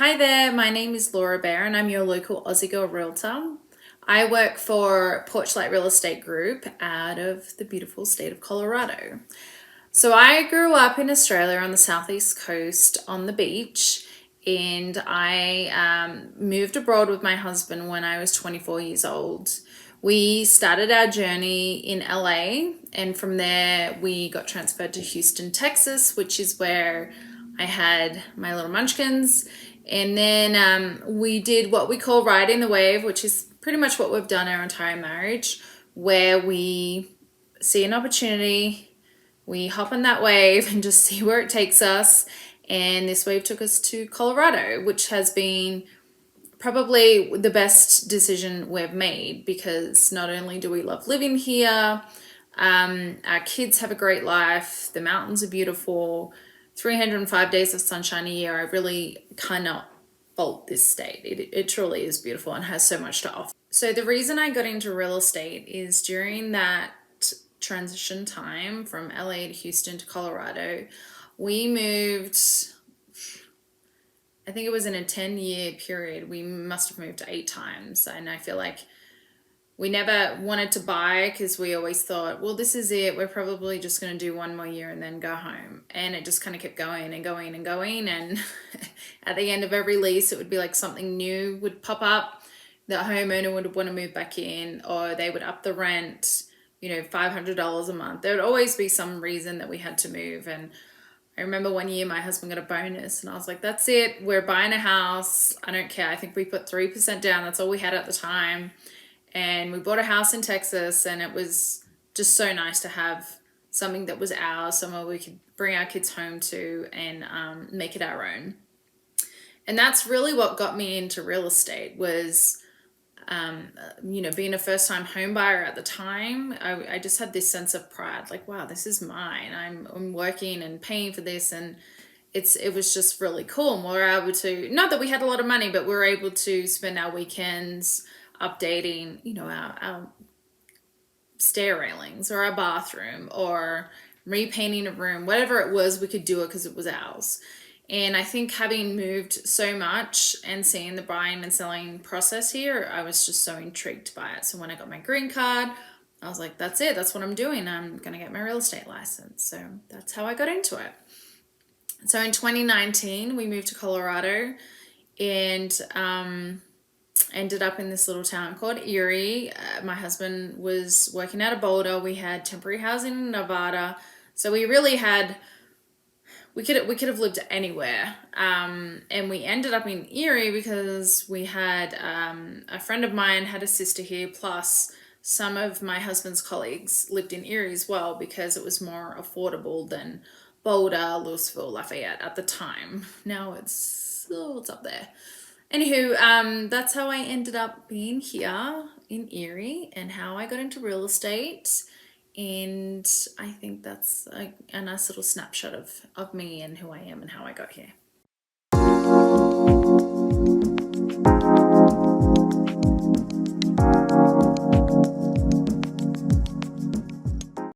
Hi there, my name is Laura Baer and I'm your local Aussie Girl Realtor. I work for Porchlight Real Estate Group out of the beautiful state of Colorado. So I grew up in Australia on the southeast coast on the beach, and I moved abroad with my husband when I was 24 years old. We started our journey in LA, and from there we got transferred to Houston, Texas, which is where I had my little munchkins. And then we did what we call riding the wave, which is pretty much what we've done our entire marriage, where we see an opportunity, we hop on that wave and just see where it takes us. And this wave took us to Colorado, which has been probably the best decision we've made, because not only do we love living here, our kids have a great life, the mountains are beautiful, 305 days of sunshine a year. I really cannot fault this state. It truly is beautiful and has so much to offer. So the reason I got into real estate is during that transition time from LA to Houston to Colorado, we moved, I think it was in a 10-year period, we must have moved 8 times. And I feel like we never wanted to buy because we always thought, well, this is it. We're probably just going to do one more year and then go home. And it just kind of kept going and going and going. And at the end of every lease, it would be like something new would pop up. The homeowner would want to move back in, or they would up the rent, $500 a month. There would always be some reason that we had to move. And I remember one year my husband got a bonus and I was like, that's it. We're buying a house. I don't care. I think we put 3% down. That's all we had at the time. And we bought a house in Texas, and it was just so nice to have something that was ours, somewhere we could bring our kids home to and make it our own. And that's really what got me into real estate was, being a first-time home buyer at the time. I just had this sense of pride, like, wow, this is mine. I'm working and paying for this, and it was just really cool. And we were able to, not that we had a lot of money, but we were able to spend our weekends updating, our stair railings or our bathroom or repainting a room, whatever it was, we could do it because it was ours. And I think having moved so much and seeing the buying and selling process here, I was just so intrigued by it. So when I got my green card, I was like, that's it. That's what I'm doing. I'm going to get my real estate license. So that's how I got into it. So in 2019, we moved to Colorado and ended up in this little town called Erie. My husband was working out of Boulder. We had temporary housing in Nevada. So we really had, we could have lived anywhere. And we ended up in Erie because we had a friend of mine had a sister here, plus some of my husband's colleagues lived in Erie as well, because it was more affordable than Boulder, Louisville, Lafayette at the time. Now it's up there. Anywho, that's how I ended up being here in Erie and how I got into real estate. And I think that's a nice little snapshot of me and who I am and how I got here.